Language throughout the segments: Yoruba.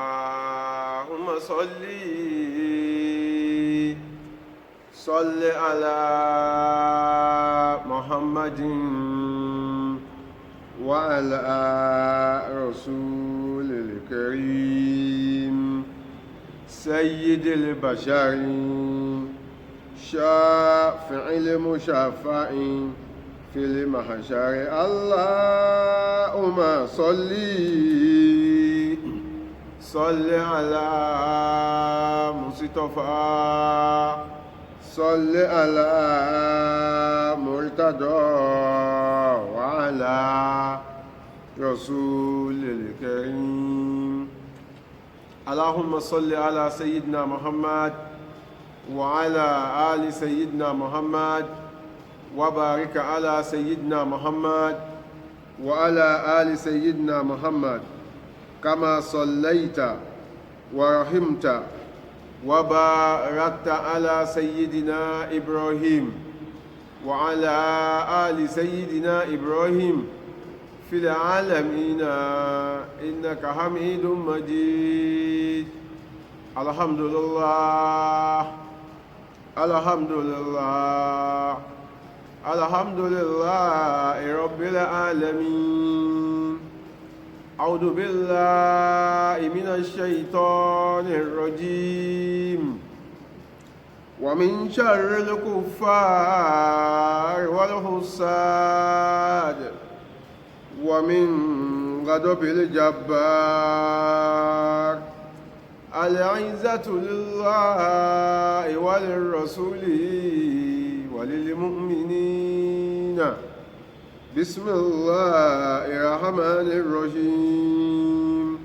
اللهم صل على محمد وعلى رسول الكريم سيد البشر شافع المشفع في المحشر اللهم صل على مصطفى صل على مرتضى وعلى رسول الكريم اللهم صل على سيدنا محمد وعلى آل سيدنا محمد وبارك على سيدنا محمد وعلى آل سيدنا محمد كما صليت ورحمت وباركت على سيدنا إبراهيم وعلى آل سيدنا إبراهيم في العالمين إنك حميد مجيد الحمد لله الحمد لله الحمد لله رب العالمين أعوذ بالله من الشيطان الرجيم ومن شر الكفار والحساد ومن غضب الجبار العزة لله وللرسول وللمؤمنين بسم الله الرحمن الرحيم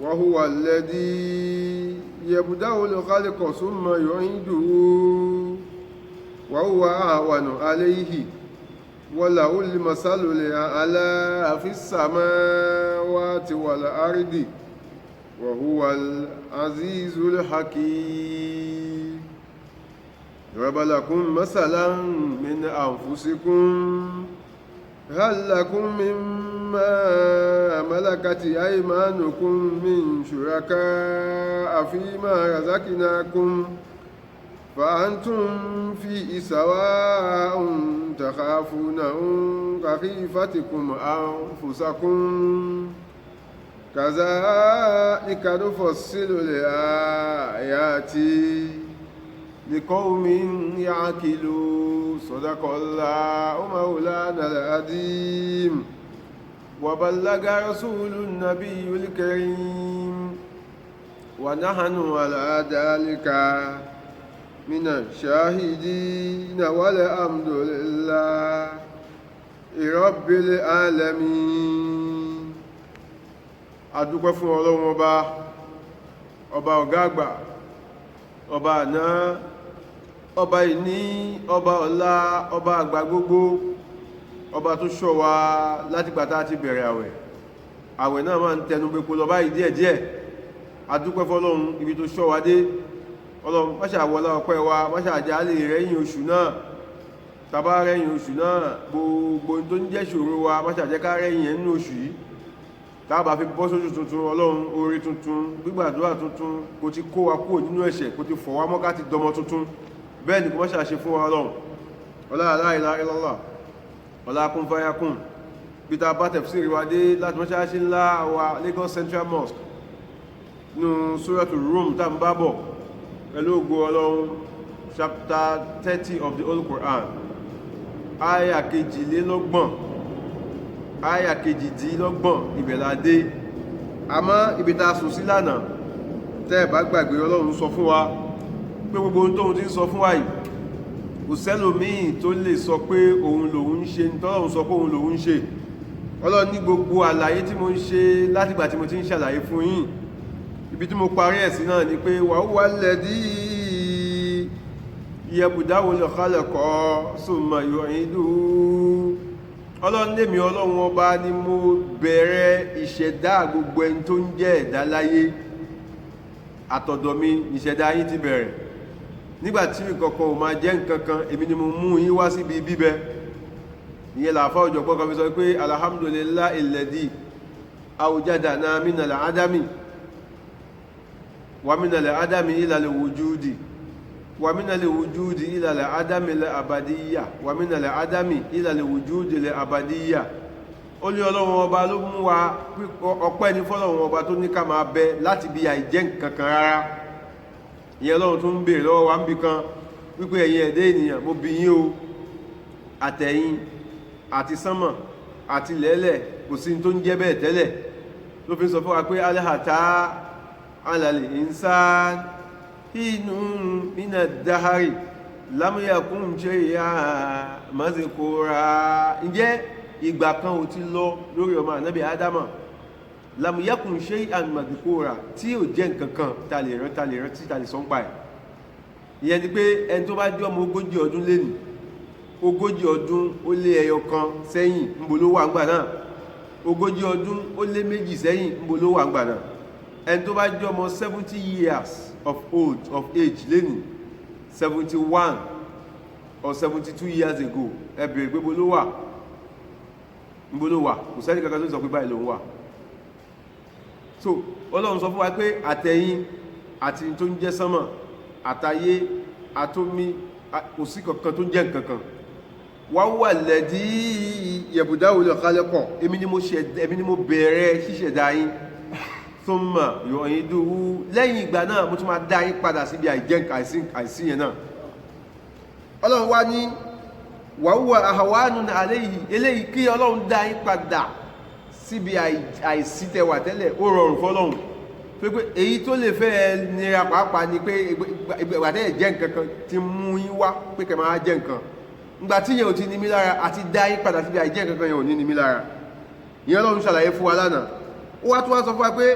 وهو الذي يبدأ الخلق ثم يعيده وهو أهون عليه وله المثل الأعلى في السماوات والأرض وهو العزيز الحكيم ضرب لكم مثلا من أنفسكم هل لكم مما ملكت أيمانكم من شركاء فيما رزقناكم فأنتم فيه سواء تخافونهم كخيفتكم أنفسكم كذلك نفصل الآيات لقوم يعقلون صدق الله مولانا العظيم وبلغ رسول النبي الكريم ونحن على ذلك من الشاهدين والحمد لله رب العالمين adúpẹ́ fún Ọlọ́run ọba ọ̀gá àgbà ọba àná ọba ìní ọba ọ̀la ọba àgbà gbogbo ọba tó ṣọ́ wa láti gbà tá ti bẹ̀rẹ̀ àwẹ̀ náà máa ń tẹnu bepo lọ báyìí díẹ̀díẹ̀ adúpẹ́ fọ́lọ́run ibi tó ṣọ́ wa dé Ọlọ́run má ṣe wọlá ọpẹ́ wa má ṣe àjálè rẹ̀yìn oṣù náà tàbá rẹ̀yìn oṣù náà gbogbo tó ń jẹ́ ṣòro wa má ṣe àjẹ́ká rẹ̀yìn ẹ̀ nínú oṣù yìí tàbá fi bọ́ sójú tuntun Ọlọ́run orí tuntun gbígbàdúrà tuntun kò ti kó wa kúrò nínú ẹ̀ṣẹ̀ kò ti fọ̀ wá mọ́ ká ti dọmọ tuntun bẹ́ẹ̀ ni kò má ṣe àṣe fún wa Ọlọ́run ọlá la ilaha illallah ọlá kún fáyákún bí ta bá tafsiri wa dé láti mọ́ṣáláṣí ńlá wa Lagos Central Mosque nínú Suratul Rum tá ń bá bọ̀ pẹ̀lú ògo Ọlọ́run chapter 30 of the Holy Quran aya kejìlélọ́gbọ̀n aya kejìdínlọ́gbọ̀n ìbẹ̀ládé àmọ́ ibi ta sùn sí lánàá tẹ́ bá gbàgbé Ọlọ́run sọ fún wa pé gbogbo ohun tóhun ti ń sọ fún wa yìí kò sẹ́lòmíì tó lè sọ pé òun lòun ń ṣe tọ́lọ́run sọ pé òun lòun ń ṣe Ọlọ́run ní gbogbo àlàyé tí mo ń ṣe látìgbà tí mo ti ń ṣàlàyé fún yín ibi tí mo parí ẹ̀ sí náà ni pé wa huwa alladhi yabda'u al-khalqa summa yu'iduhu Ọlọ́run lèmi Ọlọ́run ọba ni mo bẹ̀rẹ̀ ìṣẹ̀dá gbogbo ẹni tó ń jẹ́ ẹ̀dá láyé àtọ̀dọ̀ mi ìṣẹ̀dá yín ti bẹ̀rẹ̀ nígbàtí ìkọ̀kan ò máa jẹ́ nǹkankan èmi ni mo mú yín wá síbi bíbẹ ìyẹn làfá ọ̀jọ̀gbọ́n kan fi sọ pé alhamdulillahi alladhi awjadana minal adami wa minal adami ilal wujudi wa minal wujudi ilal adami la abadiyya wa minal adami ilal wujudi la abadiyya ó ní Ọlọ́run ọba ló mú wa ọpẹ́ ní fọ́lọ́run ọba tó ní ká máa bẹ láti bí àìjẹ́ nǹkan kan rárá ìyẹn Ọlọ́run tó ń béèrè lọ́wọ́ wa ń bí kan wípé ẹ̀yin ẹ̀dẹ́ ènìyàn mo bi yín o àtẹ̀yin àti sánmọ̀ àti lẹ́lẹ̀ kò sí tó ń jẹ́ bẹ́ẹ̀ tẹ́lẹ̀ ló fi sọ fún wa pé alahata alàlè insan inú mina dahari lámúyàkún ṣe ya mazikura ǹjẹ́ ìgbà kan ò ti lọ lórí ọmọ ànábì Ádámà lámúyàkún ṣe ya mazikura tí ò jẹ́ nǹkan kan ta lè rántí ta lè sọ́npa ẹ̀ ìyẹn ni pé ẹni tó bá jẹ́ ọmọ 40 ọdún lénìí 40 ọdún ó lé ẹyọ kan sẹ́yìn ńbo ló wà ńgbà náà 40 ọdún ó lé méjì sẹ́yìn ńbo ló wà ńgbà náà ẹni tó bá jẹ́ ọmọ 70 years of age lénìí 71 or 72 years ago ẹ bèèrè pé ńbo ló wà kò sẹ́ni kankan tó sọ pé báyìí ló ń wà so Ọlọ́run sọ fún wa pé àtẹ̀yìn àti tó ń jẹ́ sánmọ̀ àtayé àtómi kò sí kankan tó ń jẹ́ nǹkankan wà wà lẹ́dí yẹ̀bùdáwò lọ kálẹ́kọ̀ èmi ni mo bẹ̀rẹ̀ ṣíṣẹ̀dá yín thumma yu'iduhu lẹ́yìn ìgbà náà mo tún máa dá yín padà síbi àìsí yẹn náà Ọlọ́run wá ní wà wà ahwanun alayhi eléyìí kí Ọlọ́run dá yín padà síbi àìsí tẹwà tẹ́lẹ̀ ó rọrùn fọ́lọ́run pé èyí tó lè fẹ́ nira pàápàá ni pé ìgbàtẹ́ jẹ́ nǹkankan ti mú yín wá pé kẹ máa jẹ́ nǹkan ìgbà tí yẹn ò ti ní mí lára àti dá yín padà síbi àìjẹ́ nǹkankan yẹn ò ní mí lára ìyẹn Ọlọ́run ṣàlàyé fún wa lánàá ó wá tó wá sọ fún wa pé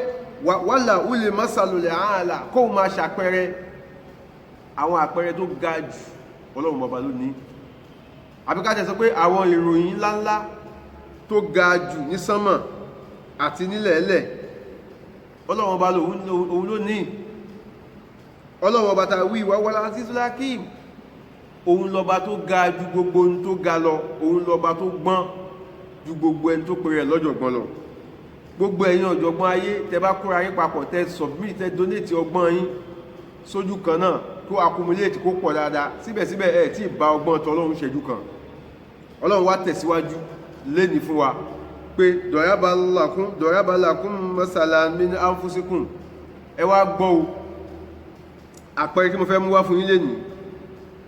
wàhálà ulè masalulẹ̀ àhàlà kó máa ṣàpẹrẹ àwọn àpẹrẹ tó ga jù Ọlọ́run bàbá ló ní àbíkájẹ sọ pé àwọn ìròyìn ńláńlá tó ga jù ní sánmọ̀ àti nílẹ̀ẹ́lẹ̀ Ọlọ́run ọba òun ló ní Ọlọ́run ọba ta wí wà wọ́lá azizul hakim òun lọba tó ga ju gbogbo ohun tó ga lọ òun lọba tó gbọ́n ju gbogbo ẹni tó pèrè lọ́jọ̀gbọ́n lọ gbogbo ẹ̀yin ọ̀jọ̀gbọ́n ayé tẹ bá kóra yín papọ̀ tẹ submit tẹ donate ọgbọ́n yín sójú kan náà kó accumulate kó pọ̀ dáadáa síbẹ̀síbẹ̀ ẹ̀ tí ì bá ọgbọ́n tọ́lọ́run ṣẹ́jú kan Ọlọ́run wá tẹ̀síwájú léni fún wa pé dọ̀rábàlákún masalan min anfusikum ẹ wá gbọ́ o àpẹẹrẹ kí mo fẹ́ mú wá fún yín lénìí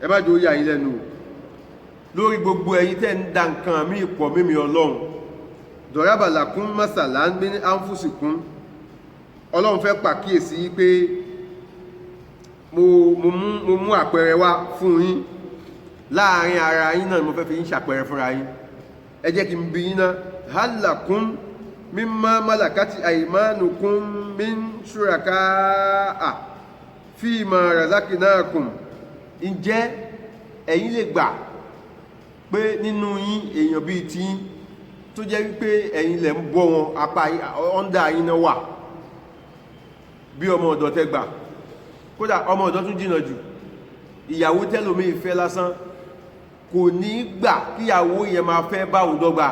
ẹ má jẹ́ ó yà yín lẹ́nu lórí gbogbo ẹ̀yin tẹ́ ń da nǹkan mí pọ̀ mímí Ọlọ́run dọ̀rábàlákún masalan min anfusikum Ọlọ́run fẹ́ pàkíyèsí pé mo mú àpẹẹrẹ wá fún yín láàrin ara yín náà mo fẹ́ fi yín ṣàpẹẹrẹ fúnra yín ẹ jẹ́ kí n bi yín náà halakum mimma malakati aymanukum min shuraka'a fima razaqnakum ǹjẹ́ ẹ̀yin lè gbà pé nínú yín èèyàn bíi tí tó jẹ́ wípé ẹ̀yin lẹ̀ ń bọ́ wọn apá ọ́ndà yín náà wà bí ọmọ ọ̀dọ̀ tẹ́ gbà kódà ọmọ ọ̀dọ̀ tún jìnà jù ìyàwó tẹ́lómi ìfẹ́ lásán kò ní gbà kíyàwó yẹn máa fẹ́ bá òun dọ́gba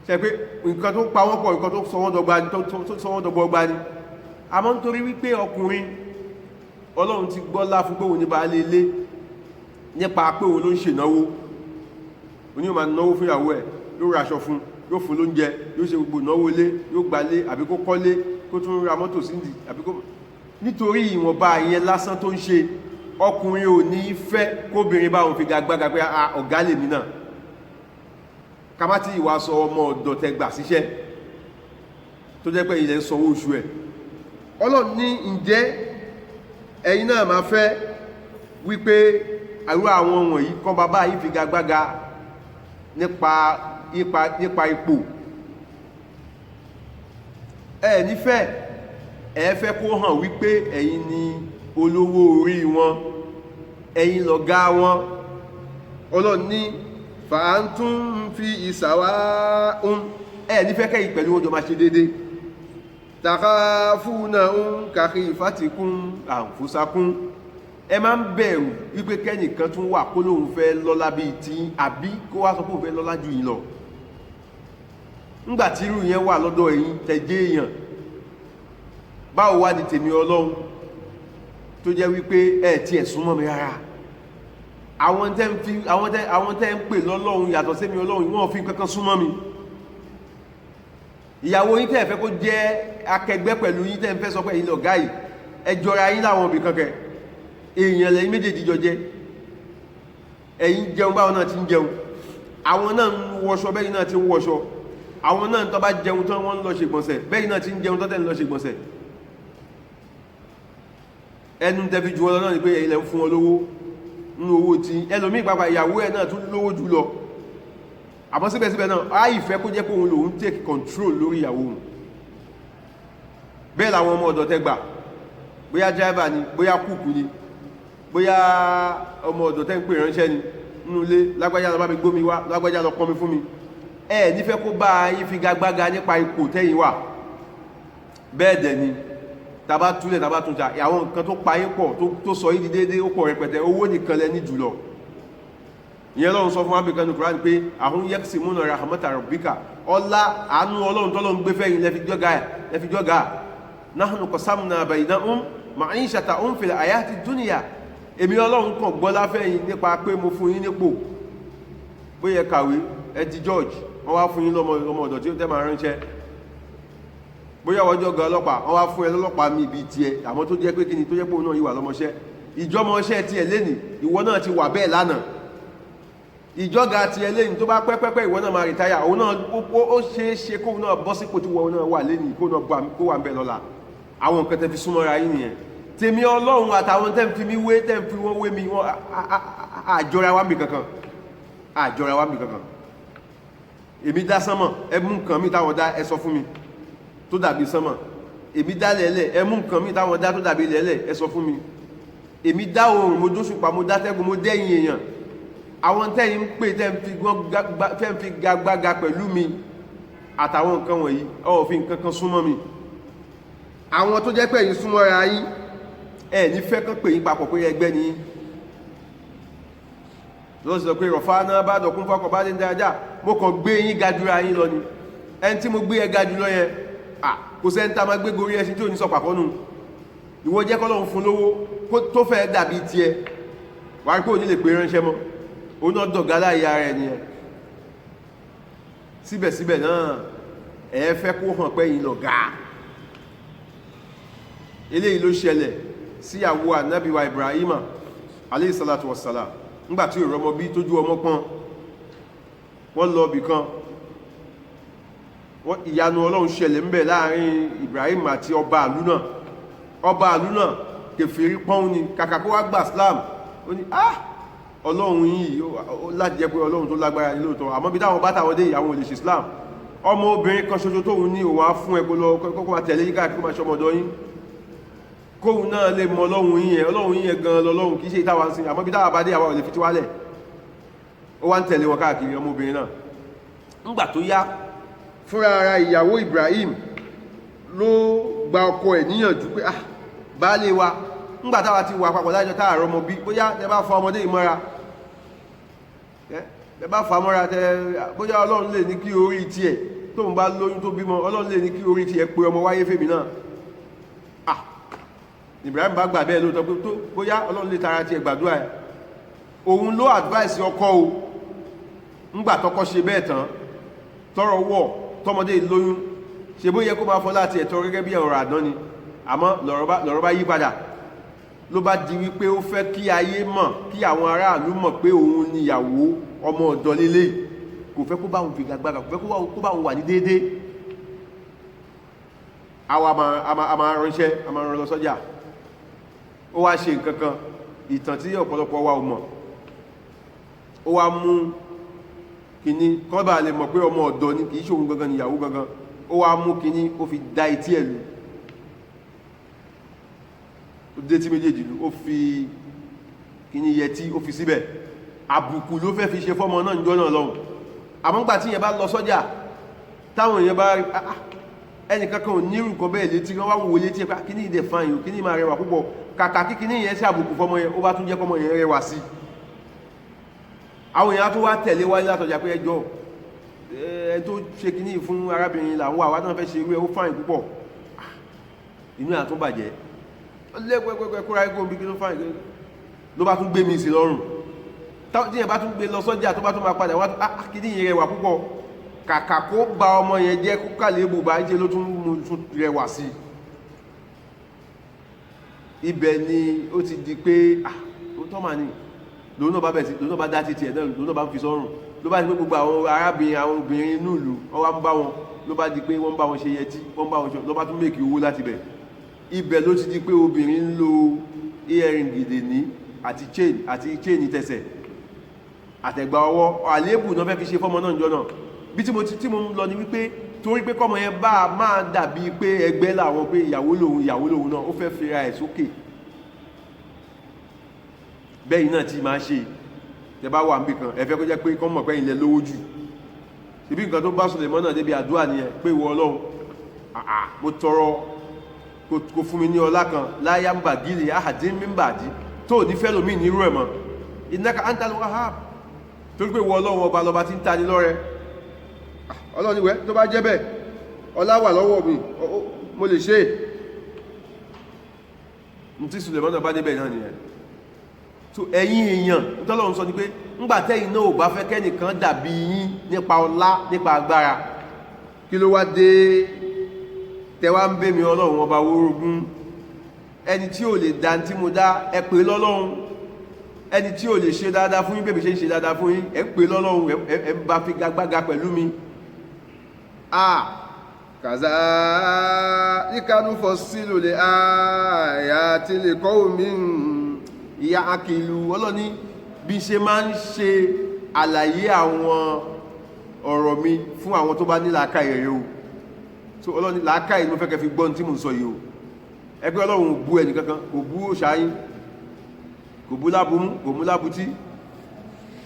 ṣe pé nǹkan tó pa wọ́n pọ̀ nǹkan tó sọ wọ́n dọ́gba ni àmọ́ nítorí wípé ọkùnrin Ọlọ́run ti gbọ́lá fún pé òun ní bá lè lé nípa pé òun ló ń ṣènáwó òun yóò máa náwó fún ìyàwó ẹ̀ yóò ra aṣọ fún yóò fún lóúnjẹ yóò ṣe gbogbo náwó lé yóò gbalé àbí kó kọ́lé kó tún ra mọ́tò síndì àbí kó nítorí ìwọ̀nba ìyẹn lásán tó ń ṣe ọkùnrin ò ní fẹ́ kóbìnrin báwọn fi gagbága pé ọ̀gá lèmi náà kamati ìwà sọ ọmọ ọ̀dọ̀ tẹgbà síṣẹ́ tó jẹ́ pé ilẹ̀ ń sanwó oṣù ẹ̀ Ọlọ́run ní ǹjẹ́ ẹ̀yin náà máa fẹ́ wípé àrú àwọn wọ̀nyí kan bàbá yìí fi gagbága nípa ipò ẹ̀ nífẹ́ ẹ̀ fẹ́ kó hàn wípé ẹ̀yin ni olówó orí wọn ẹ̀yin lọ̀gá wọn Ọlọ́run ní fàántún fi ìsàwá nífẹ́ kẹ́yìn pẹ̀lú wọn jọ máa ṣe dédé tàkàfúnà kàkì ìfàtìkún àǹfúsakún ẹ máa ń bẹ̀rù wípé kẹ́nìkan tún wà kó lóun fẹ́ lọ́lá bí tí àbí kó wá sọ pé òun fẹ́ lọ́lá jù yín lọ ńgbàtí irú yẹn wà lọ́dọ̀ ẹ̀yin tẹ̀jẹ́ èèyàn, báwo wá ní tèmi Ọlọ́run tó jẹ́ wípé ẹ̀ tí ẹ̀ súnmọ́ mi rárá. Àwọn tẹ́ ń pè lọ́lọ́run yàtọ̀ sí mi Ọlọ́run, wọ́n fi kankan súnmọ́ mi. Ìyàwó yín tẹ́ fẹ́ kó jẹ́ akẹgbẹ́ pẹ̀lú yín, tẹ́ ń fẹ́ sọ pé ẹ̀yin lọ̀gá yìí, ẹ jọra yín láwọn òbí kankan, èèyàn lẹ́yìn méjèèjì jọ jẹ́. Ẹ̀yin jẹun báwọn náà ti ń jẹun, àwọn náà ń wọṣọ bẹ́yìn náà ti ń wọṣọ, àwọn náà tó bá jẹun tán wọ́n ń lọ ṣègbọ̀nsẹ̀ bẹ́yìn náà ti ń jẹun tán tẹ́ ń lọ ṣègbọ̀nsẹ̀. Ẹnu tẹ́fi ju ọlọ́ náà ni pé ilẹ̀ ń fún ọ lówó nínú owó tí ẹlòmíì pàpà ìyàwó ẹ̀ náà tún lówó jù lọ, àmọ́ síbẹ̀síbẹ̀ náà á ìfẹ́ kó jẹ́ pé òun lòun take control lórí ìyàwó òun. Bẹ́ẹ̀ làwọn ọmọ ọ̀dọ̀ tẹ́gbà, bóyá driver ni, bóyá kúùkù ni, bóyá ọmọ ọ̀dọ̀ tẹ́ ń pè ránṣẹ́ ni nínú ilé, lágbájá lọ bá mi gbómi wá, lágbájá lọ pọnmi fún mi. Ẹ nífẹ́ kó bá yín figagbága nípa ipò tẹ́yìn wà. Bẹ́ẹ̀ dẹ̀ ni tàbá túlẹ̀ tàbá túnjà, àwọn nǹkan tó pa yín pọ̀ tó sọ yín di déédéé ó pọ̀ rẹpẹtẹ, owó nìkan lẹ ní jùlọ. Ìyẹn Ọlọ́run sọ fún wa bìkan ní Kùránì pé ahum yaqsimuna rahmata rabbika, ọlá àánú Ọlọ́run tọ́lọ́run gbé fẹ́yìn lẹ́fi jọ́gà. Nahnu qasamna baynahum ma'ishatahum fil hayati dunya. Èmi Ọlọ́run kàn gbọ́lá fẹ́yìn nípa pé mo fún yín nípò, bóyá kàwé ẹ di George, wọ́n wá fún yín lọ́mọ ọ̀dọ̀ tí ó tẹ́ máa ránṣẹ́. Bóyá wọ́jọ́ ga ọlọ́pàá, wọ́n wá fún ẹ lọ́lọ́pàá mi ibi tiẹ̀, àmọ́ tó jẹ́ pé kíni tó jẹ́ pé òun náà yíwà lọ́mọṣẹ́. Ìjọmọṣẹ́ tiẹ̀ lénìí, ìwọ náà ti wà bẹ́ẹ̀ lánàá. Ìjọga tiẹ̀ lénìí tó bá pẹ́pẹ́pẹ́ ìwọ náà máa rìtáyà, òun náà ó ṣeé ṣe kóun náà bọ́ sípò tí wọ́n náà wà lénìí, kó wà ń bẹ lọ́la. Àwọn nǹkan tẹ́ fi súnmọ́ra yín nìyẹn. Tèmi Ọlọ́run àtàwọn tẹ́ ń fi mí wé, tẹ́ ń fi wọ́n wé mi, wọ́n àjọra wá mi kankan. Àjọra wá mi kankan. Èmi dá sánmọ̀, ẹ mú nǹkan mi táwọn dá ẹ sọ fún mi tó dàbí sánmọ̀. Èmi dá lẹ̀lẹ̀, ẹ mú nǹkan mi táwọn dá tó dàbí lẹ̀lẹ̀ ẹ sọ fún mi. Èmi dá oòrùn, mo dóṣùpá, mo dá tẹ́gùn, mo dẹ́yìn èèyàn. Àwọn tẹ́yìn ń pè tẹ́ ń fi gagbága pẹ̀lú mi àtàwọn nǹkan wọ̀nyí, ọ̀ fi nǹkan kan súnmọ́ mi. Àwọn tó jẹ́ pé yín súnmọ́ra yín, ẹ ní fẹ́ kán pè yín papọ̀ pé ẹgbẹ́ ni yín. Lọ́sí sọ pé rọ̀fáná bá dọ̀kún fọ́kọ̀ bá dé ń dájá, mo kàn gbé yín gajúra yín lọ ni. Ẹni tí mo gbé ẹ gajù lọ yẹn, kò sẹ́ńtà máa gbé gorí ẹṣin tí ò ní sọ pàkọ́ nù. Ìwọ jẹ́ kọ́lọ́run fún lówó tó fẹ́ dàbí tiẹ̀, wà á pé òní lè pè ránṣẹ́ mọ́, òun náà dọ̀gá láyé ara ẹ̀ nìyẹn. Síbẹ̀síbẹ̀ náà ẹ fẹ́ kó hàn pé yín lọ̀gá. Eléyìí ló ṣẹlẹ̀ síyàwó Ànábì wa Ibrahima alayhi salatu wassalam, nígbàtí ìrọmọ bí tójú ọmọ pọ́n, wọ́n lọ bì kan, ìyanu Ọlọ́run ṣẹlẹ̀ ńbẹ̀ láàrin Ibrahim àti ọba àlú náà. Ọba àlú náà kèfèrí pọ́n ni, kàkà kó wá gbà Islam, ó ní Ọlọ́run yìí láti jẹ́ pé Ọlọ́run tó lágbára ní lóòótọ́, àmọ́ bí táwọn bá tàwọn dé ìyàwó lè ṣe Islam. Ọmọ obìnrin kan ṣoṣo tóun ní òun á fún ẹ kọ́kọ́ máa tẹ̀lé yíká kí ó máa ṣọmọdọ́ yín, kóhun náà lè mọ Ọlọ́run yìnyẹn gan lọ́lọ́run kìí ṣe ìtawà sí, àmọ́ bí táwà bá dé àwà olè fi tí wálẹ̀. Ó wá ń tẹ̀lé wọn káàkiri ọmọbìnrin náà. Ńgbà tó yá, fúnra ara ìyàwó Ibrahim ló gba ọkọ ẹ̀ níyànjú pé baálé wa, ńgbà táwa ti wà papọ̀ lájọ táàrọ ọmọ bí, bóyá tẹ bá fa ọmọdé ìmọ́ra, tẹ bá fa mọ́ra, bóyá Ọlọ́run lè ní kí orí tiẹ̀ tóun bá lóyún tó bímọ, Ọlọ́run lè ní kí orí tiẹ̀ pé ọmọ wáyé fèmí náà. Ibrahim bá gbà bẹ́ẹ̀ lóòótọ́ pé tó bóyá Ọlọ́run lè tara ti ẹgbàdúrà ẹ̀. Òun ló advice ọkọ o, ńgbà tọ́kọ ṣe bẹ́ẹ̀ tán, tọ́rọ wọ̀ tọ́mọdé lóyún, ṣe bó yẹ kó máa fọ́ láti ẹ̀tọ́ gẹ́gẹ́ bí ọ̀rọ̀ àdán ni, àmọ́ lọ̀rọ̀ bá yí padà. Ló bá di wípé ó fẹ́ kí ayé mọ̀, kí àwọn aráàlú mọ̀ pé òun ni ìyàwó ọmọ ọ̀dọ́ lélẹ̀, kò fẹ́ kó bá òun figagbága, kò fẹ́ kó bá òun wà ní déédéé. Àwa máa ránṣẹ́, a máa rán lọ sọ́jà. Ó wá ṣe nǹkan kan, ìtàn tí ọ̀pọ̀lọpọ̀ wa ò mọ̀. Ó wá mú kíní kọ́bà lè mọ̀ pé ọmọ ọ̀dọ́ ni, kìí ṣòun gangan níyàwó gangan. Ó wá mú kíní, ó fi dá etí ẹ̀ lù, ó dé tí méjèèjì lù, ó fi kíní yẹtí ó fi síbẹ̀. Àbùkù ló fẹ́ fi ṣe fọ́mọ náà níjọ́ náà lọ́hùn. Àmọ́ gbà tí yẹn bá lọ sọ́jà, táwọn èèyàn bá rí ẹnìkankan ò nírù kan bẹ́ẹ̀ létí, wọ́n wá wò létí ẹ̀pá kíní ìdẹ̀ fáyìn ò, kíní máa rẹwà púpọ̀, kàkà kí kíní yẹn sí àbùkù fọ́mọ yẹn, ó bá tún jẹ́ kọ́mọ yẹn rẹwà sí. Àwọn èèyàn tó wá tẹ̀lé wáyé látọjà pé ẹjọ́ ẹ tó ṣe kìíní fún arábìnrin làwọn àwa náà fẹ́ ṣe irú ẹ ó fáìn púpọ̀ inú ẹ̀ àtúnbàjẹ́ lẹ́gbẹ̀gbẹ̀ kóra ikú omi kí ló fáìn ló bá tún gbé mi sí lọ́rùn tí yẹn bá tún gbé lọ sọ́jà tó bá tún máa padà wá kìíní yẹn rẹwà púpọ̀ kàkà kó ba ọmọ yẹn jẹ́ kó kàlẹ́ ibù bá ń jẹ́ ló tún rẹwà sí ibẹ̀ ni ó ti di pé ó tọ́ mà ní lòun náà bá bẹ̀ sí lòun náà bá dá títì ẹ̀ náà lòun náà bá ń fi sọ́rùn ló bá di pé gbogbo àwọn arábìnrin àwọn obìnrin inú ìlú wọ́n wá ń bá wọn ló bá di pé wọ́n ń bá wọn ṣe yẹtí wọ́n ń bá wọn ṣe ló bá tún mèkì owó láti bẹ̀ ibẹ̀ ló ti di pé obìnrin ń lo earring gidi ní àti chain tẹsẹ̀ àtẹ̀gbà ọwọ́ àléébù náà fẹ́ fi ṣe fọ́mọ náà jọ náà bí tí mo ń lọ ni wípé torí pé kọ́mọ yẹn bá máa dàbí pé ẹgbẹ́ làwọn pé ìyàwó lòun náà ó fẹ́ fira ẹ̀ sókè bẹ́yìn náà ti máa ṣe tẹ bá wà ń bí kan ẹ̀fẹ́ kó jẹ́ pé kọ́ mọ̀ pẹ́yìn lẹ lówó jù ibi nǹkan tó bá Sùlẹ̀mánà náà débi àdúrà nìyẹn pé ìwọ Ọlọ́run mo tọrọ kó fún mi ní ọlá kan láyá ń bà gílì áhàdí ń bà dí tó ní fẹ́ lómi ní irú ẹ̀ mọ́ innaka antal wahhab torí pé ìwọ Ọlọ́run ọba lọba tí ń ta ní lọ́rẹ Ọlọ́run ni wẹ́ tó bá jẹ́ bẹ́ẹ̀ ọlá wà lọ́wọ́ mi mo lè ṣe ní tí Sùlẹ̀mánà bá débẹ̀ náà nìyẹn so ẹ̀yin èèyàn tọ́lọ́run sọ ní pé ńgbàtẹ́yìn náà ò bá fẹ́ kẹ́nìkan dàbí yín nípa ọlá nípa agbára kí ló wá dé tẹwà ń bẹ́ mi Ọlọ́run ọba wórogún ẹni tí ò lè dá tí mo dá ẹ pè lọ́lọ́run ẹni tí ò lè ṣe dáadáa fún yín bẹ́ẹ̀ ṣe ń ṣe dáadáa fún yín ẹ pè lọ́lọ́run ẹ bá fi gagbága pẹ̀lú mi kazalika nufassilu l-ayati liqawmin ya'qilun ọlọ́ni bí ṣe máa ń ṣe àlàyé àwọn ọ̀rọ̀ mi fún àwọn tó bá ní làákàyè rẹ̀ o so ọlọ́ni làákàyè ló fẹ́ kẹ́ fi gbọ́n tí mo ń sọ yìí o ẹgbẹ́ Ọlọ́run bú ẹni kankan kò bú òṣàyín kò bú lábúmú kò mú lábútí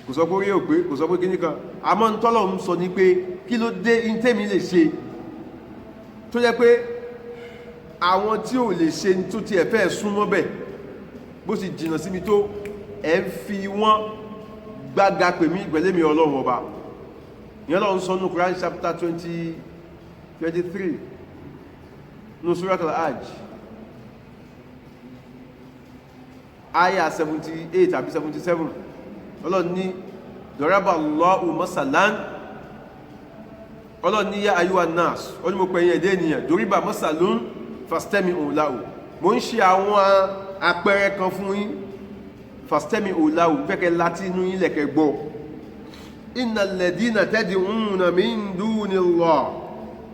kò sọ pé orí òpé kò sọ pé kíní kan àmọ́ ń tọ́lọ̀ ń sọ ní pé kí ló dé intẹ́mi lè ṣe tó jẹ́ pé àwọn tí ò lè ṣe tó ti ẹ̀fẹ́ súnmọ́ bẹ̀ bó sì jìnà sí mi tó ẹ̀ ń fi wọ́n gbága pè mí pẹ̀lẹ́mì Ọlọ́run ọba ìyẹn lọ́run sọ ní Quran chapter 23 ní Surat al-Hajj ayah 78 àbí 77 Ọlọ́run ní daraba Allahu masalan Ọlọ́run ní ya ayyuhan nas ó ní mo pẹ̀yìn ẹ̀dẹ́ ènìyàn doriba masalun fastami'u lahu mo ń ṣe àwọn àpẹẹrẹ kan fún yín fastami'u lahu fẹ́kẹ́ láti inú yín lẹ̀kẹ́ gbọ́ innal ladina tad'una min dunillah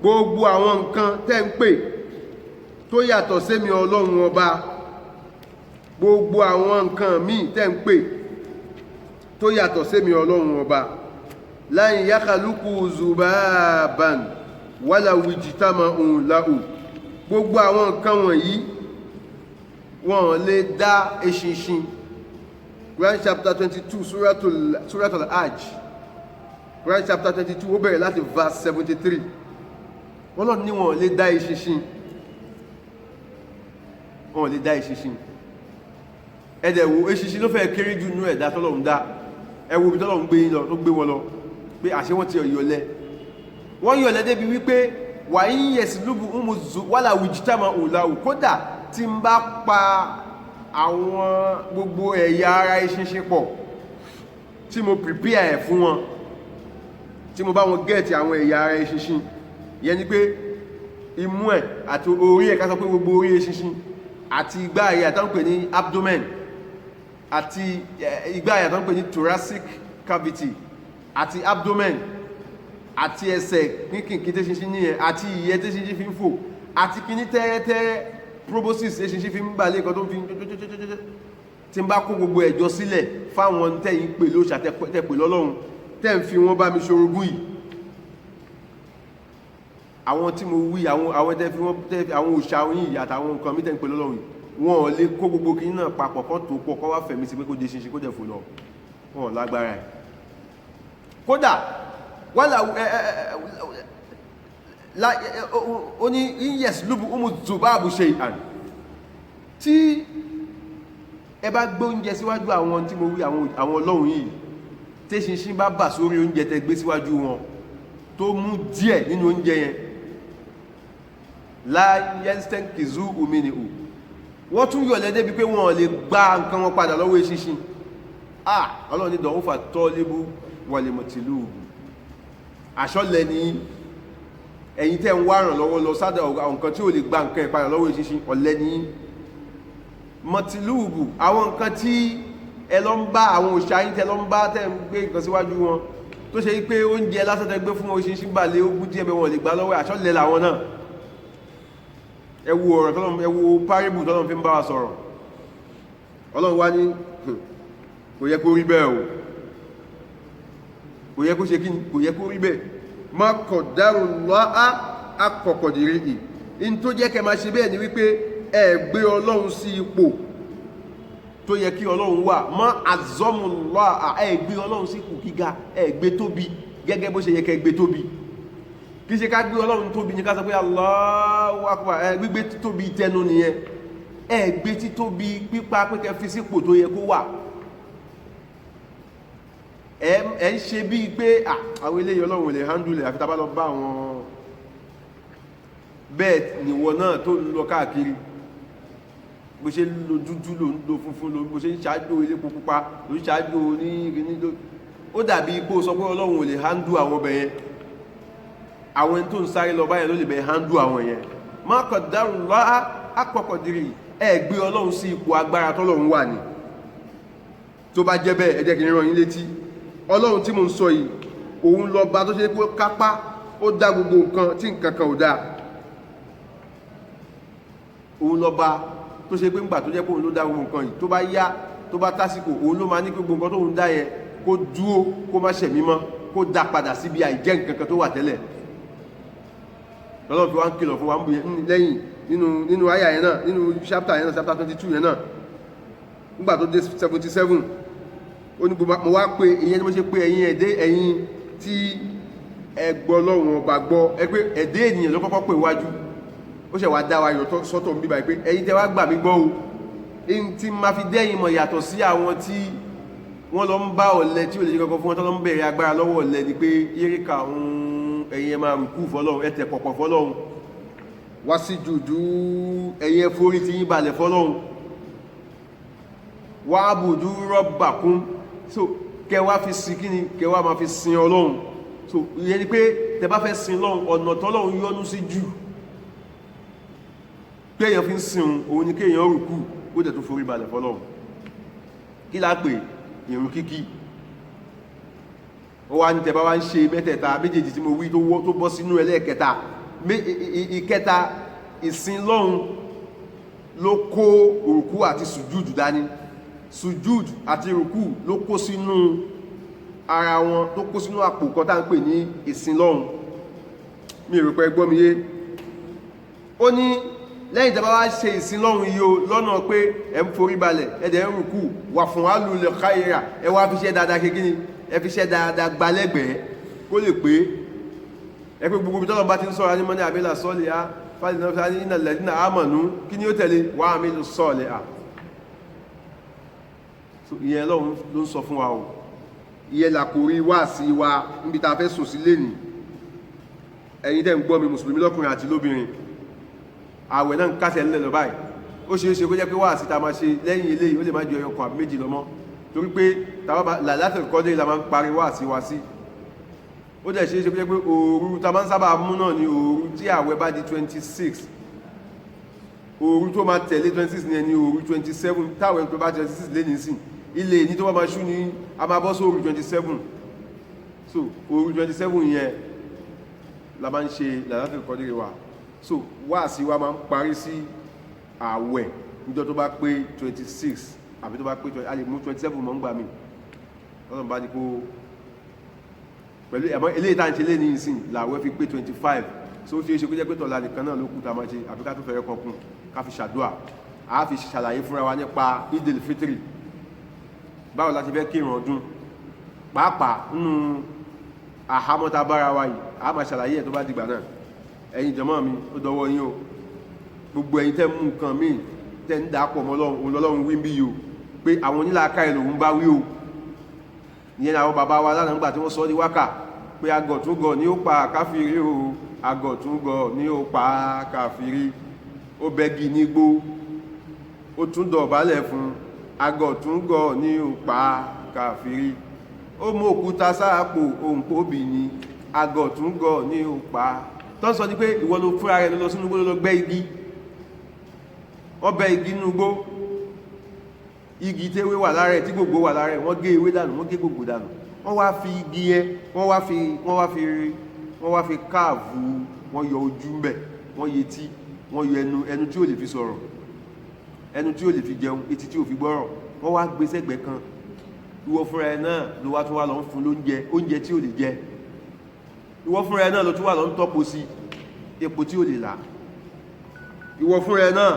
gbogbo àwọn nǹkan tẹ́ ń pè tó yàtọ̀ sémi Ọlọ́run ọba gbogbo àwọn nǹkan míì tẹ́ ń pè tó yàtọ̀ sémi Ọlọ́run ọba lan yakhluqu zubaban wala wijtama'u lahu gbogbo àwọn nǹkan wọ̀nyí wọ́n lè dá eṣinṣin Quran chapter 22 Suratul Hajj Quran chapter 22 ó bẹ̀rẹ̀ láti verse 73 Ọlọ́run ní wọ́n lè dá eṣinṣin wọ́n lè dá eṣinṣin ẹ̀dẹ̀wò eṣinṣin ló fẹ́ kéré jù nú ẹ̀dá tọ́lọ́run dá ẹwò bí tọ́lọ́run gbé yín lọ tó gbé wọn lọ pé àṣẹ wọ́n ti yọ̀lẹ̀ wọ́n yọ̀lẹ̀ débi wípé wà ń yẹ̀sì lúbù wàlà wìjítàmà òláwù kódà tí ń bá pa àwọn gbogbo ẹ̀yà ara eṣinṣin pọ̀ tí mo prepare ẹ̀ fún wọn tí mo bá wọn gẹ́ẹ̀tì àwọn ẹ̀yà ara eṣinṣin yẹn ni pé imú ẹ̀ àti orí ẹ̀ ká sọ pé gbogbo orí eṣinṣin àti igbá àyà tó ń pè ní abdomen àti igbá àyà tó ń pè ní thoracic cavity àti abdomen àti ẹsẹ̀ kínkìnkín tí ṣinṣin ní ẹ̀ àti ìyẹ́ tí ṣinṣin fi ń fò àti kíní tẹ́rẹ́tẹ́rẹ́ proboscis tí ṣinṣin fi ń bà lé nǹkan tó fi ń tí ń bá kó gbogbo ẹ̀jọ sílẹ̀ fáwọn tẹ́yìn pè ló ṣàtẹ́pè lọ́lọ́run tẹ́ ń fi wọ́n bá mi ṣorogún yìí àwọn tí mo wí àwọn tẹ́ fi wọ́n tẹ́ àwọn òṣà yìí àtàwọn nǹkan mi tẹ́ ń pè lọ́lọ́run yìí wọn lè kó gbogbo kíní náà papọ̀ kọ́ tó pọ̀ kọ́ wá fẹ̀mí sí pé kó de ṣinṣin kó dẹ̀ fò lọ wọn lágbára ẹ̀ kódà wọ́n ó ní yes lúbù umu zubabu ṣe àn tí ẹ bá gbé oúnjẹ síwájú àwọn tí mo wí àwọn ọlọ́run yìí tí ṣinṣin bá bà sórí oúnjẹ tẹ gbé síwájú wọn tó mú díẹ̀ nínú oúnjẹ yẹn la yastankizuhu minhu wọ́n tún yọ̀lẹ́ débi pé wọ́n lè gba nǹkan wọn padà lọ́wọ́ eṣinṣin Ọlọ́run ní dọ̀ọ́fà tọ́lébú wal matlubu àṣọ́lẹ̀ ní ẹ̀yin tẹ́ ń wá ràn lọ́wọ́ lọ sádà nǹkan tí ó lè gba nǹkan ìpadà lọ́wọ́ eṣinṣin ọ̀lẹ ní matlubu àwọn nǹkan tí ẹ lọ ń bá àwọn òṣà yín tẹ́ lọ ń bá tẹ́ ń gbé nǹkan síwájú wọn tó ṣe pé oúnjẹ lásán tẹ́ gbé fún eṣinṣin balẹ̀ ó gún díẹ̀ bẹ́ẹ̀ wọn lè gbà lọ́wọ́ àṣọ́lẹ̀ làwọn náà ẹ wo ọ̀rọ̀ tọ́lọ́run ẹ wo párìbù tọ́lọ́run fi ń bá wa sọ̀rọ̀ Ọlọ́run wá ní kò yẹ kó rí bẹ́ẹ̀ o kò yẹ kó ṣe kí kò yẹ kó rí bẹ́ẹ̀ ma qaddarullaha haqqa qadrihi in tó jẹ́ kẹ́ máa ṣe bẹ́ẹ̀ ni wípé ẹ gbé Ọlọ́run sí ipò tó yẹ kí Ọlọ́run wà ma azzamullaha ẹ gbé Ọlọ́run sí ipò gíga ẹ gbé tóbi gẹ́gẹ́ bó ṣe yẹ kẹ́ gbé tóbi kì í ṣe ká gbé Ọlọ́run tóbi ní ká sọ pé Allahu akbar ẹ gbígbé títóbi tẹnu nìyẹn ẹ gbé títóbi pípa pé kẹ́ fi sípò tó yẹ kó wà ẹ ń ṣe bíi pé àwọn eléyìí Ọlọ́run lè handle àfi tá bá lọ bá àwọn bẹ́ẹ̀ nìwọ náà tó ń lọ káàkiri bó ṣe ń lo dúdú ló ń lo funfun ló bó ṣe ń ṣáájú ilé pupa ló ń ṣáájú onírin ló ó dàbí ipò sọ pé Ọlọ́run lè handle àwọn ọbẹ̀ yẹn àwọn ẹni tó ń sáré lọ báyẹn ló lè bẹ̀ handle àwọn yẹn ma qaddarullaha haqqa qadrihi ẹ gbé Ọlọ́run sí ipò agbára tọ́lọ́run wà ní tó bá jẹ́ bẹ́ẹ̀ ẹ jẹ́ kí n rán yín létí Ọlọ́run tí mo ń sọ yìí òun lọ́ba tó ṣe pé kápá ó dá gbogbo nǹkan tí nǹkan kan ò dá òun lọ́ba tó ṣe pé ńgbà tó jẹ́ pé òun ló dá gbogbo nǹkan yìí tó bá yá tó bá tásìkò òun ló máa ní gbogbo nǹkan tóun dá yẹn kó dúó kó má ṣẹ̀mí mọ́ kó dá padà síbi àìjẹ́ nǹkan kan tó wà tẹ́lẹ̀ Ọlọ́run fi wá ń kìlọ̀ fún wa ń bu lẹ́yìn nínú àyà yẹn náà nínú chapter yẹn náà chapter 22 yẹn náà nígbà tó dé 77 ó ní mo wá pé ìyẹn ni mo ṣe pé ẹ̀yin tí ẹ gbọ́ Ọlọ́run ọba gbọ́ ẹ pé ẹ̀dẹ́ ènìyàn ló kọ́kọ́ pè wájú ó ṣe wá dá wa yọ sọ́tọ̀ ń bíbá pé ẹ̀yin tẹ́ wá gbà mí gbọ́ o èyí tí ma fi dẹ́yìn mọ̀ yàtọ̀ sí àwọn tí wọ́n lọ ń bá ọ̀lẹ tí ò lè ṣe kankan fún wọn tó lọ ń bẹ̀rẹ̀ agbára lọ́wọ́ ọ̀lẹ ni pé yíríkà ẹ̀yin ẹ máa rùkú fọ́lọ́run ẹ tẹ̀ pọ̀pọ̀ fọ́lọ́run wá sí jùdú ẹ̀yin ẹ forí ti yín balẹ̀ fọ́lọ́run wá bùdú rabbakum so kẹwàá fi sin kíni kẹwàá máa fi sin Ọlọ́run so ìyẹn ni pé tẹ bá fẹ́ sin Ọlọ́run ọ̀nà tọ́lọ́run yọ́nú sí jù pé èèyàn fi ń sin òun ni kéèyàn rùkú ó dẹ̀ tó forí balẹ̀ fọ́lọ́run kí la pè ìrun kíkí ó wá ní tẹ bá wá ń ṣe mẹ́tẹ̀ẹ̀ta méjèèjì tí mo wí tó bọ́ sínú ẹlẹ́ẹ̀kẹta ìkẹta ìsin lọ́run ló kó rùkú àti sùjúdù dání sujud àti rùkú ló kó sínú ara wọn tó kó sínú àpò kan tá ń pè ní ìsìn lọ́run mi rò pé gbọ́ mi yé ó ní lẹ́yìn tẹ́ bá wá ṣe ìsìn lọ́run yìí o lọ́nà pé ẹ ń forí balẹ̀ ẹ dẹ̀ ń rùkú wà fún alùlẹ̀ káyìrà ẹ wá fi ṣe dáadáa kékeré ẹ fi ṣe dáadáa gbalẹ́gbẹ̀ẹ́ kó lè pé ẹ pé gbogbo tọ́lọ́ bá ti ń sọ̀rọ̀ anímọ́ ní àbílà sọ́ọ̀lì á fàlì náà ní ìnàlẹ̀ nínú àmọ̀nú kí ni ó tẹ̀lé wà á mi lọ sọ́ọ̀lì á ìyẹn lọ́run ló ń sọ fún wa o ìyẹn làkórí wá sí wa níbi ta fẹ́ sùn sí lẹ́nìí ẹ̀yin tẹ́ ń gbọ́ mi mùsùlùmí lọ́kùnrin àti lóbìnrin àwẹ̀ náà ń kásẹ̀ ńlẹ̀ lọ báyìí ó ṣe é ṣe kó jẹ́ pé wá sí ta máa ṣe lẹ́yìn eléyìí ó lè má ju ẹyọ kan àbí méjì lọ mọ́ torí pé Lailatul Qadr la máa ń parí wá sí wa sí ó dẹ̀ ṣe é ṣe kó jẹ́ pé òru ta máa ń sábà mú náà ni òru tí àwẹ̀ bá di 26 òru tó máa tẹ̀lé 26 ní ẹni òru 27 táwẹ̀ tó bá 26 lé ní sìn ilé ní tó bá máa ṣú ní a máa bọ́ sí òru 27 so òru 27 yẹn la máa ń ṣe Lailatul Qadr wa so wá sí wa máa ń parí sí àwẹ̀ níjọ́ tó bá pé 26 àbí tó bá pé a lè mú 27 mọ́ ń gbà mí ọlọ́run bá ní kó pẹ̀lú ẹ̀mọ́ eléyìí tá à ń ṣe lé ní ìsìn làwẹ̀ fi pé 25 so ó ṣe é ṣe kó jẹ́ pé tọ̀la nìkan náà ló kù tá a máa ṣe àbí ká tó fẹ́rẹ́ kan kún ká fi ṣàdúà a fi ṣàlàyé fúnra wa nípa Eidul Fitri báwo la ti fẹ́ kírun ọdún pàápàá nínú àhámọ́ta bára wa yìí a máa ṣàlàyé ẹ̀ tó bá dìgbà náà ẹ̀yin jàmáà mi ó dọwọ́ yín o gbogbo ẹ̀yin tẹ́ mú nǹkan míì tẹ́ ń dà pọ̀ mọ́ Ọlọ́run wí bí yìí o pé àwọn onílàáká ẹ̀ lòun bá wí o ìyẹn àwọn bàbá wa lánàá nígbà tí wọ́n sọ ọ́ di wákà pé agọ̀túngọ̀ ni ó pa káfírí o agọ̀túngọ̀ ni ó pa káfírí ó bẹ́gi nígbó ó tún dọ̀bálẹ̀ fún agọ̀túngọ̀ ni ó pa káfírí ó mú òkúta sáàpò òǹkóbì ni agọ̀túngọ̀ ni ó pa tó sọ ní pé ìwọ ló fúnra rẹ̀ lọ sínú igbó lọ gbẹ́ igi wọ́n bẹ́ igi nínú igbó igi téwé wà lára ẹ̀ tí gbogbo wà lára ẹ̀ wọ́n gé ewé dànù wọ́n gé gbogbo dànù wọ́n wá fi igi yẹn wọ́n wá fi káàvù wọ́n yọ ojú mbẹ̀ wọ́n yẹ tí wọ́n yọ ẹnu tí ò lè fi sọ̀rọ̀ ẹnu tí ò lè fi jẹun etí tí ò fi gbọ́rọ̀ wọ́n wá gbé sẹ́gbẹ̀ẹ́ kan ìwọ fúnra ẹ̀ náà ló wá tún wá lọ ń fún oúnjẹ tí ò lè jẹ ìwọ fúnra ẹ̀ náà ló tún wá lọ ń tọ́po sí epo tí ò lè là ìwọ fúnra ẹ̀ náà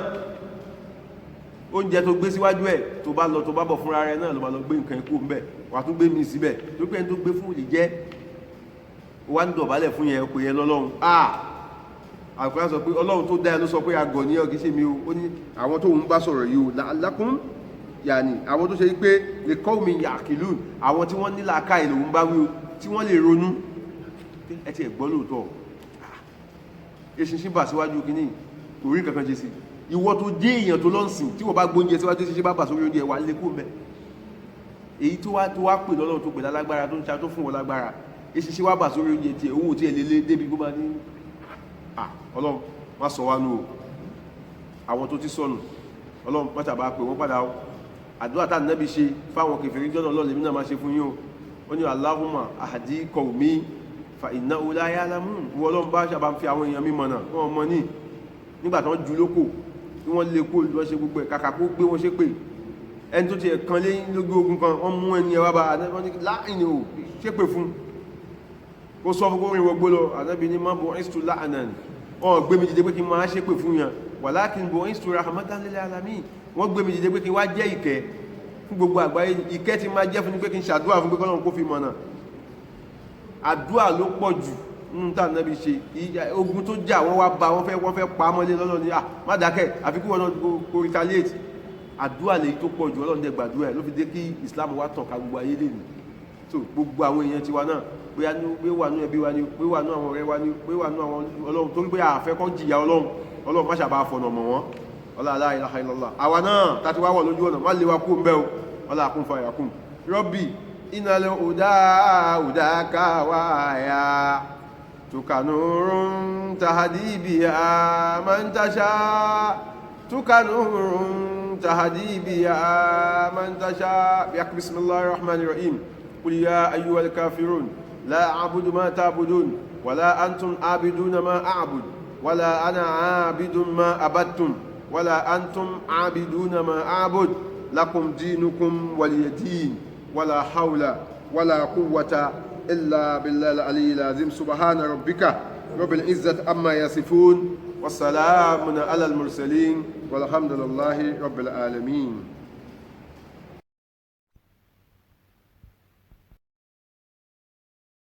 oúnjẹ tó gbé síwájú ẹ̀ tó bá lọ tó bá bọ̀ fúnra rẹ̀ náà ló bá lọ gbé nǹkan ikú mbẹ̀ wà tún gbé mi síbẹ̀ tó pé ẹni tó gbé fún lè jẹ́ wà ń dọ̀bálẹ̀ fún yẹn kò yẹn lọ́lọ́run àkùnrin sọ pé ọlọ́run tó dá ẹ ló sọ pé agọ̀ ní ọ̀gí sí mi o ó ní àwọn tó ń bá sọ̀rọ̀ yìí o lákún yàní àwọn tó ṣe pé lè kọ́ mi yàkìlú àwọn tí wọ́n ní làákàyè lòun bá wí o tí wọ́n lè ronú ẹ ti ẹ̀ gbọ́ lóòótọ́ eṣinṣin bà síwájú kínní kò rí kankan jẹ sí ìwọ tó dé èèyàn tó lọ́nsìn tí wọ́n bá gbóúnjẹ síwájú ṣíṣe bá bà sórí oúnjẹ wà lè kó mẹ́ èyí tó wá pè lọ́lọ́run tó pè lálágbára tó ń ṣe tó fún wọn lágbára eṣinṣin wá bà sórí oúnjẹ tí owó tí ẹ lè lé débi kó bá ní ọlọ́run má sọ wá nù o àwọn tó ti sọnù ọlọ́run pátá bá pè wọ́n padà o àdúrà tá Nábì ṣe fáwọn kèfèrí jọ́nà lọ́lẹ̀ mí náà máa ṣe fún yín o ó ní Allahumma ahdi qawmi fa innahum la ya'lamun wọ́n ọlọ́run bá ṣàbá fi àwọn èèyàn mímọ̀ náà wọ́n mọ̀ ní nígbà tán ju lóko tí wọ́n lè kó lọ ṣe gbogbo ẹ̀ kàkà kó gbé wọn ṣe pé ẹni tó ti ẹ̀ kan lẹ́yìn lógún ogun kan wọ́n mú ẹni ẹwà bá wọ́n ní láàrin o ṣépè fún kó sọ fún kórin wọgbó lọ Ànábì ní má bọ̀ ẹ́sìtò láàánàn wọ́n gbé mi dìde pé kí n máa ṣépè fún yàn walakin bọ̀ ẹ́sìtò rahmatan lil alamin wọ́n gbé mi dìde pé kí n wá jẹ́ ìkẹ́ fún gbogbo àgbáyé ìkẹ́ ti máa jẹ́ fún ní pé kí n ṣàdúrà fún pé kọ́lọ́run kó fi mọ̀nà àdúrà ló pọ̀ jù nínú tá Nábì ṣe ogun tó jà wọ́n wá bá wọ́n fẹ́ pa mọ́lé lọ́lọ́ ní má dákẹ́ àfi kí wọ́n náà kó retaliate àdúrà lèyí tó pọ̀ jù Ọlọ́run dẹ̀ gbàdúrà ẹ̀ ló fi dé kí Islam wá tàn ká gbogbo ayé lè ní so gbogbo àwọn èèyàn tiwa náà pé wà ní ẹbí wa ni pé wà ní àwọn ọ̀rẹ́ wa ni pé wà ní àwọn Ọlọ́run tó ń pé àfẹ́ kọ́ jìyà Ọlọ́run má ṣàbá fọ̀nà mọ̀ wọ́n ọlá la ilaha illallah àwa náà tàti wá wọ̀ lójú ọ̀nà má lè wa kú ń bẹ́ o ọlá kún fa ìyàkùn Rabbi innal hudaka wáyà tukanurun tahdi biha man tasha tukanurun tahdi biha man tasha bismillahir rahmanir rahim qul ya ayyuhal kafirun la a'budu ma ta'budun wala antum a'biduna ma a'bud wala ana a'bidun ma abattum wala antum a'biduna ma a'bud lakum dinukum waliyadin wala hawla wala quwwata إلا بالله العلي العظيم سبحان ربك رب العزة عما يصفون والسلام على المرسلين والحمد لله رب العالمين.